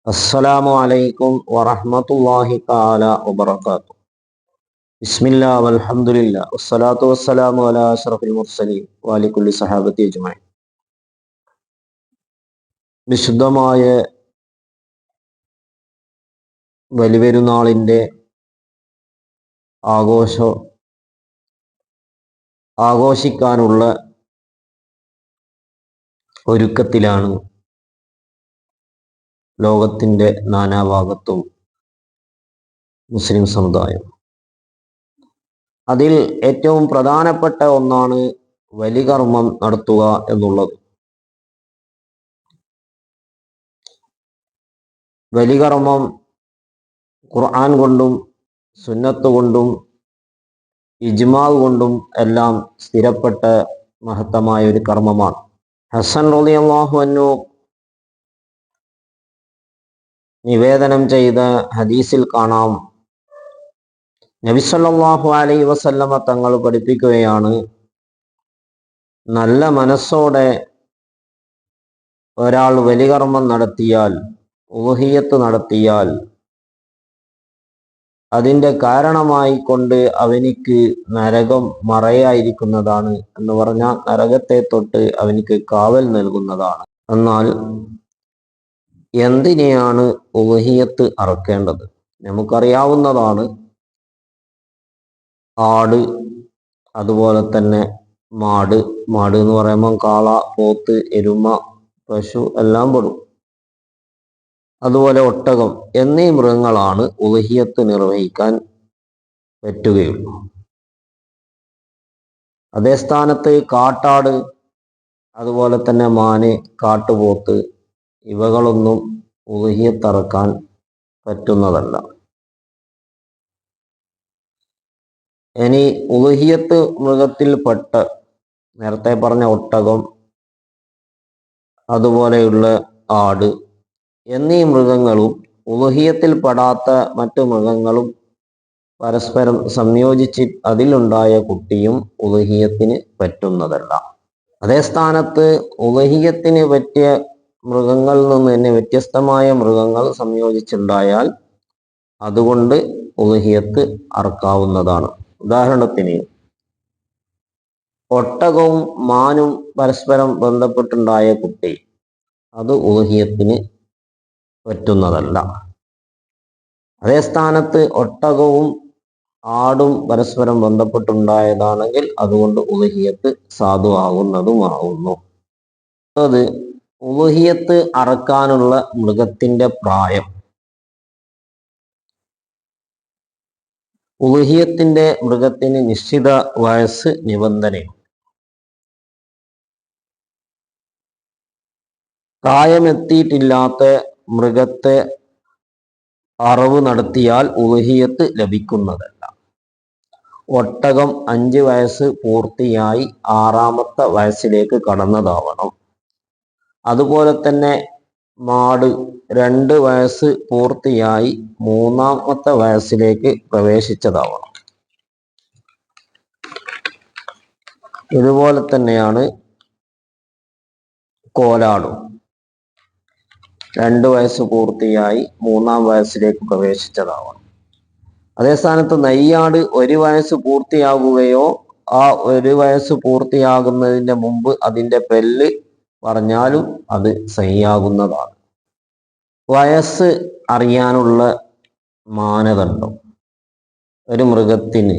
അസ്സലാമു അലൈക്കും വറഹ്മത്തുള്ളാഹി തആല വബറകാതുഹു. ബിസ്മില്ലാ വൽഹംദുലില്ലാ വസ്സലാത്തു വസ്സലാമു അലാ അഷ്റഫിൽ മുർസലീൻ വഅലി കുല്ലി സഹാബത്തി അജ്മഈൻ. വിശുദ്ധമായ ബലിപെരുന്നാളിൻ്റെ ആഘോഷിക്കാനുള്ള ഒരുക്കത്തിലാണ് ലോകത്തിൻ്റെ നാനാഭാഗത്തും മുസ്ലിം സമുദായം. അതിൽ ഏറ്റവും പ്രധാനപ്പെട്ട ഒന്നാണ് ബലികർമ്മം നടത്തുക എന്നുള്ളത്. ബലികർമ്മം ഖുർആൻ കൊണ്ടും സുന്നത്ത് കൊണ്ടും ഇജ്മാ കൊണ്ടും എല്ലാം സ്ഥിരപ്പെട്ട മഹത്തമായ ഒരു കർമ്മമാണ്. ഹസൻ റളിയല്ലാഹു അൻഹു നിവേദനം ചെയ്ത ഹദീസിൽ കാണാം, നബി സല്ലല്ലാഹു അലൈഹി വസല്ലമ തങ്ങൾ പഠിപ്പിക്കുകയാണ്, നല്ല മനസ്സോടെ ഒരാൾ ബലികർമ്മം നടത്തിയാൽ, ഉളുഹിയ്യത്ത് നടത്തിയാൽ, അതിൻ്റെ കാരണമായി കൊണ്ട് അവനിക്ക് നരകം മറയായിരിക്കുന്നതാണ് എന്ന് പറഞ്ഞാൽ നരകത്തെ തൊട്ട് അവനിക്ക് കാവൽ നൽകുന്നതാണ്. എന്നാൽ എന്തിനെയാണ് ഉളുഹിയ്യത്ത് അറക്കേണ്ടത്? നമുക്കറിയാവുന്നതാണ്, ആട്, അതുപോലെ തന്നെ മാട് എന്ന് പറയുമ്പോൾ കാള, പോത്ത്, എരുമ, പശു എല്ലാം പെടും. അതുപോലെ ഒട്ടകം എന്നീ മൃഗങ്ങളാണ് ഉളുഹിയ്യത്ത് നിർവഹിക്കാൻ പറ്റുകയുള്ളൂ. അതേ സ്ഥാനത്ത് കാട്ടാട്, അതുപോലെ തന്നെ മാന്, കാട്ടുപോത്ത് ഇവകളൊന്നും ഉളുഹിയ്യത്ത് അറക്കാൻ പറ്റുന്നതല്ല. ഇനി ഉളുഹിയ്യത്ത് മൃഗത്തിൽപ്പെട്ട നേരത്തെ പറഞ്ഞ ഒട്ടകം, അതുപോലെയുള്ള ആട് എന്നീ മൃഗങ്ങളും ഉളുഹിയ്യത്തിൽ പെടാത്ത മറ്റു മൃഗങ്ങളും പരസ്പരം സംയോജിച്ച് അതിലുണ്ടായ കുട്ടിയും ഉളുഹിയ്യത്തിന് പറ്റുന്നതല്ല. അതേ സ്ഥാനത്ത് ഉളുഹിയ്യത്തിന് പറ്റിയ മൃഗങ്ങളിൽ നിന്ന് തന്നെ വ്യത്യസ്തമായ മൃഗങ്ങൾ സംയോജിച്ചുണ്ടായാൽ അതുകൊണ്ട് ഉളുഹിയ്യത്ത് അറക്കാവുന്നതാണ്. ഉദാഹരണത്തിന് ഒട്ടകവും മാനും പരസ്പരം ബന്ധപ്പെട്ടുണ്ടായ കുട്ടി, അത് ഉളുഹിയ്യത്തിന് പറ്റുന്നതല്ല. അതേ സ്ഥാനത്ത് ഒട്ടകവും ആടും പരസ്പരം ബന്ധപ്പെട്ടുണ്ടായതാണെങ്കിൽ അതുകൊണ്ട് ഉളുഹിയ്യത്ത് സാധുവാകുന്നതുമാകുന്നു. അത് ഉളുഹിയ്യത്ത് അറക്കാനുള്ള മൃഗത്തിന്റെ പ്രായം. ഉളുഹിയ്യത്തിന്റെ മൃഗത്തിന് നിശ്ചിത വയസ്സ് നിബന്ധനയുണ്ട്. പ്രായമെത്തിയിട്ടില്ലാത്ത മൃഗത്തെ അറവ് നടത്തിയാൽ ഉളുഹിയ്യത്ത് ലഭിക്കുന്നതല്ല. ഒട്ടകം 5 വയസ്സ് പൂർത്തിയായി 6ാമത്തെ വയസ്സിലേക്ക് കടന്നതാവണം. അതുപോലെ തന്നെ മാട് 2 വയസ്സ് പൂർത്തിയായി 3ാമത്തെ വയസ്സിലേക്ക് പ്രവേശിച്ചതാവണം. ഇതുപോലെ തന്നെയാണ് കോലാടും. 2 വയസ്സ് പൂർത്തിയായി 3ാം വയസ്സിലേക്ക് പ്രവേശിച്ചതാവണം. അതേ സ്ഥാനത്ത് നെയ്യാട് 1 വയസ്സ് പൂർത്തിയാകുകയോ ആ 1 വയസ്സ് പൂർത്തിയാകുന്നതിൻ്റെ മുമ്പ് അതിൻ്റെ പെല്ല് പറഞ്ഞാലും അത് സഹിയാകുന്നതാണ്. വയസ്സ് അറിയാനുള്ള മാനദണ്ഡം: ഒരു മൃഗത്തിന്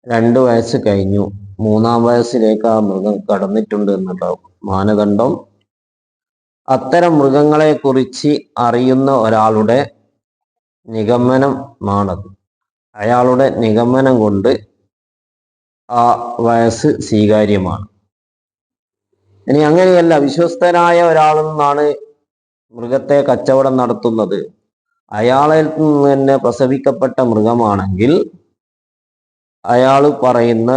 2 വയസ്സ് കഴിഞ്ഞു, 3ാം വയസ്സിലേക്ക് ആ മൃഗം കടന്നിട്ടുണ്ട് എന്നുള്ള മാനദണ്ഡം അത്തരം മൃഗങ്ങളെ കുറിച്ച് അറിയുന്ന ഒരാളുടെ നിഗമനമാണത്. അയാളുടെ നിഗമനം കൊണ്ട് ആ വയസ്സ് സ്വീകാര്യമാണ്. ഇനി അങ്ങനെയല്ല, വിശ്വസ്തനായ ഒരാളിൽ നിന്നാണ് മൃഗത്തെ കച്ചവടം നടത്തുന്നത്, അയാളിൽ നിന്ന് തന്നെ പ്രസവിക്കപ്പെട്ട മൃഗമാണെങ്കിൽ അയാൾ പറയുന്ന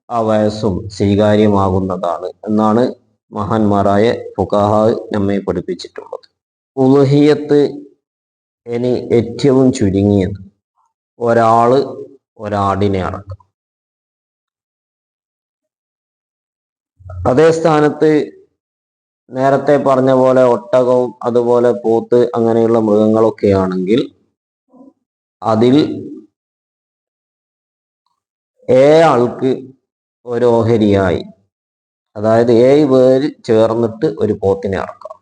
ആ വയസ്സും സ്വീകാര്യമാകുന്നതാണ് എന്നാണ് മഹാന്മാരായ ഫുഖഹാ നമ്മെ പഠിപ്പിച്ചിട്ടുള്ളത്. ഉളുഹിയ്യത്ത് ഇനി ഏറ്റവും ചുരുങ്ങിയത് ഒരാടിനെ അറക്കാം. അതേ സ്ഥാനത്ത് നേരത്തെ പറഞ്ഞ പോലെ ഒട്ടകവും അതുപോലെ പോത്ത് അങ്ങനെയുള്ള മൃഗങ്ങളൊക്കെ ആണെങ്കിൽ അതിൽ ആൾക്ക് ഒരു ഓഹരിയായി, അതായത് 7 പേര് ചേർന്നിട്ട് ഒരു പോത്തിനെ അറക്കാം.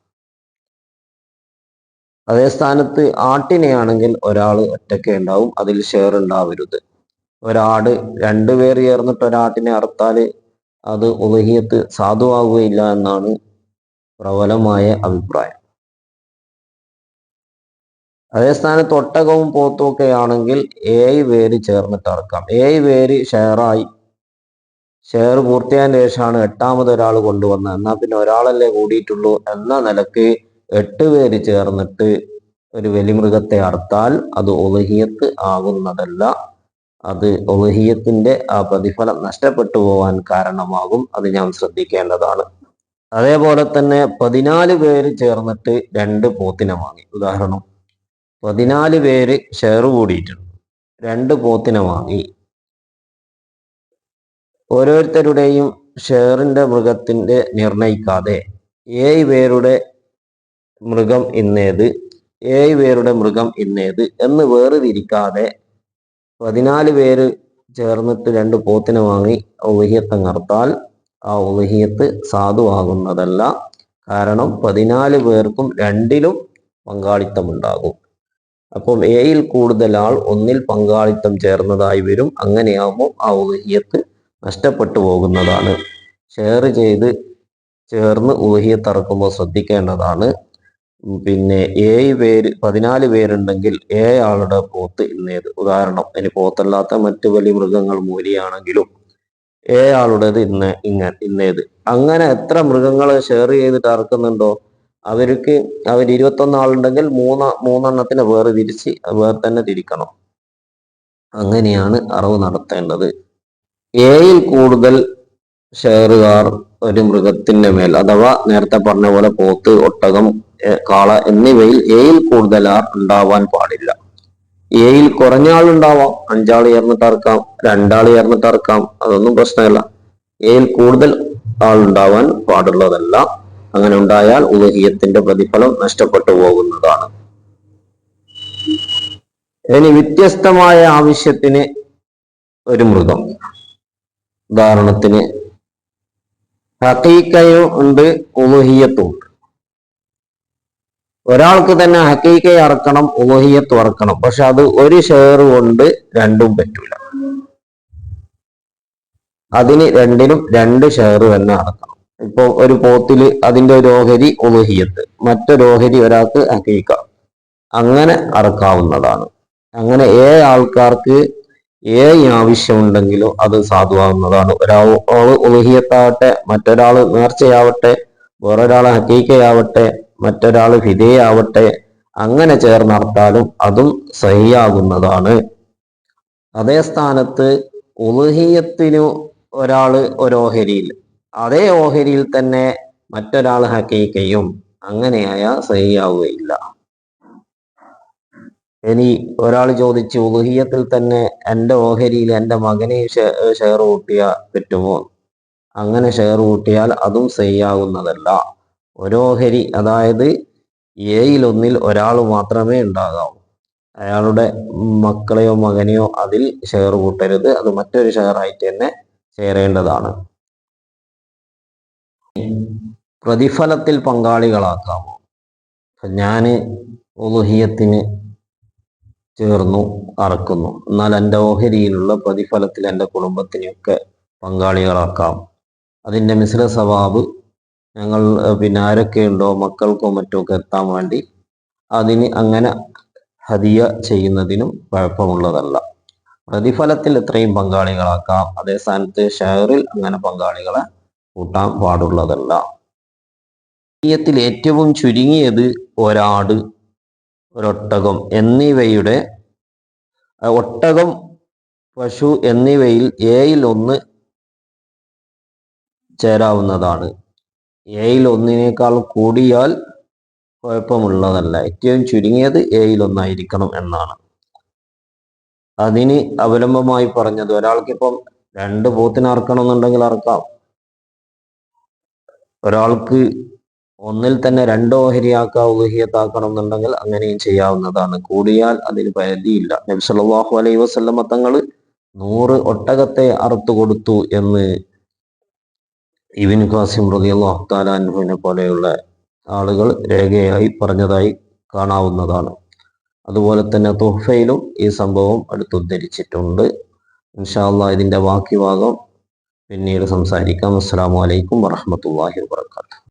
അതേ സ്ഥാനത്ത് ആട്ടിനെയാണെങ്കിൽ ഒരാൾ ഒറ്റയ്ക്ക് ഉണ്ടാവും, അതിൽ ഷെയർ ഉണ്ടാവരുത്. ഒരാട് 2 പേർ ചേർന്നിട്ട് ഒരാട്ടിനെ അറുത്താൽ അത് ഉളുഹിയത്ത് സാധുവാകുകയില്ല എന്നാണ് പ്രബലമായ അഭിപ്രായം. അതേ സ്ഥാനത്ത് ഒട്ടകവും പോത്തും ഒക്കെ ആണെങ്കിൽ 7 പേര് ചേർന്നിട്ട് അറക്കാം. 7 പേര് ഷെയർ പൂർത്തിയായതിനു ശേഷമാണ് 8ാമത് ഒരാൾ കൊണ്ടുവന്നത്. എന്നാൽ പിന്നെ ഒരാളല്ലേ കൂടിയിട്ടുള്ളൂ എന്ന നിലക്ക് 8 പേര് ചേർന്നിട്ട് ഒരു വലിമൃഗത്തെ അറുത്താൽ അത് ഉളുഹിയത്ത് ആകുന്നതല്ല. അത് ഉളുഹിയത്തിന്റെ ആ പ്രതിഫലം നഷ്ടപ്പെട്ടു പോവാൻ കാരണമാകും. അത് ഞാൻ ശ്രദ്ധിക്കേണ്ടതാണ്. അതേപോലെ തന്നെ 14 പേര് ചേർന്നിട്ട് 2 പോത്തിനെ വാങ്ങി. ഉദാഹരണം, 14 പേര് ഷെയർ കൂടിയിട്ടുണ്ട്, 2 പോത്തിനെ വാങ്ങി. ഓരോരുത്തരുടെയും ഷെയറിന്റെ മൃഗത്തിന്റെ നിർണയിക്കാതെ 7 പേരുടെ മൃഗം ഇന്നേത്, 7 പേരുടെ മൃഗം ഇന്നേത് എന്ന് വേർതിരിക്കാതെ 14 പേര് ചേർന്നിട്ട് 2 പോത്തിനെ വാങ്ങി ഉളുഹിയത്ത് നടത്താൽ ആ ഉളുഹിയത്ത് സാധുവാകുന്നതല്ല. കാരണം 14 പേർക്കും 2ലും പങ്കാളിത്തമുണ്ടാകും. അപ്പം 7ൽ കൂടുതൽ ആൾ ഒന്നിൽ പങ്കാളിത്തം ചേർന്നതായി വരും. അങ്ങനെയാകുമ്പോൾ ആ ഉളുഹിയത്ത് നഷ്ടപ്പെട്ടു പോകുന്നതാണ്. ഷെയർ ചെയ്ത് ചേർന്ന് ഉളുഹിയത്ത് അറക്കുമ്പോൾ ശ്രദ്ധിക്കേണ്ടതാണ്. പിന്നെ 14 പേരുണ്ടെങ്കിൽ 7 ആളുടെ പോത്ത് ഇന്നേത്. ഉദാഹരണം, ഇനി പോത്തല്ലാത്ത മറ്റു വലിയ മൃഗങ്ങൾ മൂലിയാണെങ്കിലും 7 ആളുടേത് ഇന്നേത്. അങ്ങനെ എത്ര മൃഗങ്ങൾ ഷെയർ ചെയ്തിട്ട് അറക്കുന്നുണ്ടോ അവർ 21 ആളുണ്ടെങ്കിൽ മൂന്നെണ്ണത്തിന് വേറെ തന്നെ തിരിക്കണം. അങ്ങനെയാണ് അറവ് നടത്തേണ്ടത്. 7ൽ കൂടുതൽ ഷെയറുകാർ ഒരു മൃഗത്തിന്റെ മേൽ, അഥവാ നേരത്തെ പറഞ്ഞ പോലെ പോത്ത്, ഒട്ടകം, കാള എന്നിവയിൽ 7ൽ കൂടുതൽ ആൾ ഉണ്ടാവാൻ പാടില്ല. 7ൽ കുറഞ്ഞ ആളുണ്ടാവാം, 5 ആൾ ചേർന്നിട്ട് അറക്കാം, 2 ആൾ ചേർന്നിട്ട് അറക്കാം, അതൊന്നും പ്രശ്നമല്ല. 7ൽ കൂടുതൽ ആളുണ്ടാവാൻ പാടുള്ളതല്ല. അങ്ങനെ ഉണ്ടായാൽ ഉളുഹിയത്തിന്റെ പ്രതിഫലം നഷ്ടപ്പെട്ടു പോകുന്നതാണ്. ഇനി വ്യത്യസ്തമായ ആവശ്യത്തിന് ഒരു മൃഗം, ഉദാഹരണത്തിന് ഹഖീഖയും ഉണ്ട്, ഉളുഹിയത്തും ഉണ്ട്. ഒരാൾക്ക് തന്നെ ഹഖീഖയെ അറക്കണം, ഉളുഹിയത്തും അറക്കണം. പക്ഷെ അത് ഒരു ഷെയർ കൊണ്ട് രണ്ടും പറ്റൂല. അതിന് 2ലും 2 ഷെയർ തന്നെ അറക്കണം. ഇപ്പൊ ഒരു പോത്തില് അതിന്റെ ഒരു ഓഹരി ഉളുഹിയത്ത്, മറ്റൊരു ഓഹരി ഒരാൾക്ക് ഹഖീഖ, അങ്ങനെ അറക്കാവുന്നതാണ്. അങ്ങനെ 7 ആൾക്കാർക്ക് 7 ആവശ്യമുണ്ടെങ്കിലും അത് സാധുവാകുന്നതാണ്. ഒരാൾ ഉളുഹിയത്താവട്ടെ, മറ്റൊരാൾ നേർച്ചയാവട്ടെ, വേറൊരാൾ ഹഖീഖയാവട്ടെ, മറ്റൊരാൾ ഫിദയാവട്ടെ, അങ്ങനെ ചേർന്നർത്താലും അതും സഹിയാകുന്നതാണ്. അതേ സ്ഥാനത്ത് ഉളുഹിയത്തിനു ഒരാള് ഒരു ഓഹരിയിൽ, അതേ ഓഹരിയിൽ തന്നെ മറ്റൊരാൾ ഹഖീഖയും, അങ്ങനെയായ സഹിയാവുകയില്ല. ഇനി ഒരാൾ ചോദിച്ചു, ഉളുഹിയത്തിൽ തന്നെ എൻ്റെ ഓഹരിയിൽ എൻ്റെ മകനെ ഷെയർ കൂട്ടിയാൽ പറ്റുമോ? അങ്ങനെ ഷെയർ കൂട്ടിയാൽ അതും സഹിയാകുന്നതല്ല. ഒരു ഓഹരി, അതായത് 7ൽ ഒരാൾ മാത്രമേ ഉണ്ടാകാവൂ. അയാളുടെ മക്കളെയോ മകനെയോ അതിൽ ഷെയർ കൂട്ടരുത്. അത് മറ്റൊരു ഷെയർ ആയിട്ട് തന്നെ ചേരേണ്ടതാണ്. പ്രതിഫലത്തിൽ പങ്കാളികളാക്കാമോ? ഞാൻ ഉളുഹിയത്തിന് ചേർന്നു അറക്കുന്നു, എന്നാൽ എൻ്റെ ഓഹരിയിലുള്ള പ്രതിഫലത്തിൽ എൻ്റെ കുടുംബത്തിനെയൊക്കെ പങ്കാളികളാക്കാം. അതിൻ്റെ മിശ്ര സവാബ് ഞങ്ങൾ ആരൊക്കെയുണ്ടോ മക്കൾക്കോ മറ്റൊക്കെ എത്താൻ വേണ്ടി അതിന് അങ്ങനെ ഹദിയ ചെയ്യുന്നതിനും കുഴപ്പമുള്ളതല്ല. പ്രതിഫലത്തിൽ എത്രയും പങ്കാളികളാക്കാം. അതേ സ്ഥാനത്ത് ഷെയറിൽ അങ്ങനെ പങ്കാളികളെ കൂട്ടാൻ പാടുള്ളതല്ല. ത്തിൽ ഏറ്റവും ചുരുങ്ങിയത് ഒരാട്, ഒരൊട്ടകം എന്നിവയുടെ, ഒട്ടകം, പശു എന്നിവയിൽ 7ൽ ചേരാവുന്നതാണ്. 7ൽ കൂടിയാൽ കുഴപ്പമുള്ളതല്ല. ഏറ്റവും ചുരുങ്ങിയത് 7ൽ എന്നാണ്. അതിന് അവലംബമായി പറഞ്ഞത്, ഒരാൾക്കിപ്പം 2 പോത്തിനെ അറക്കണം എന്നുണ്ടെങ്കിൽ അറക്കാം. ഒരാൾക്ക് ഒന്നിൽ തന്നെ 2 ഓഹരിയാക്കുക ഉളുഹിയത്താക്കണം എന്നുണ്ടെങ്കിൽ അങ്ങനെയും ചെയ്യാവുന്നതാണ്. കൂടിയാൽ അതിന് പരിധിയില്ല. നബി സല്ലല്ലാഹു അലൈഹി വസല്ലമ തങ്ങൾ 100 ഒട്ടകത്തെ അറുത്തു കൊടുത്തു എന്ന് ഇബ്നു ഖാസിം റളിയല്ലാഹു തആല അൻഹുവിനെ പോലെയുള്ള ആളുകൾ രേഖയായി പറഞ്ഞതായി കാണാവുന്നതാണ്. അതുപോലെ തന്നെ തുഹ്ഫയിലും ഈ സംഭവം അടുത്തുദ്ധരിച്ചിട്ടുണ്ട്. ഇൻഷാ അല്ലാഹ് ഇതിന്റെ ബാക്കി ഭാഗം പിന്നീട് സംസാരിക്കാം. അസ്സലാമു അലൈക്കും വറഹ്മത്തുള്ളാഹി വബറകാതുഹു.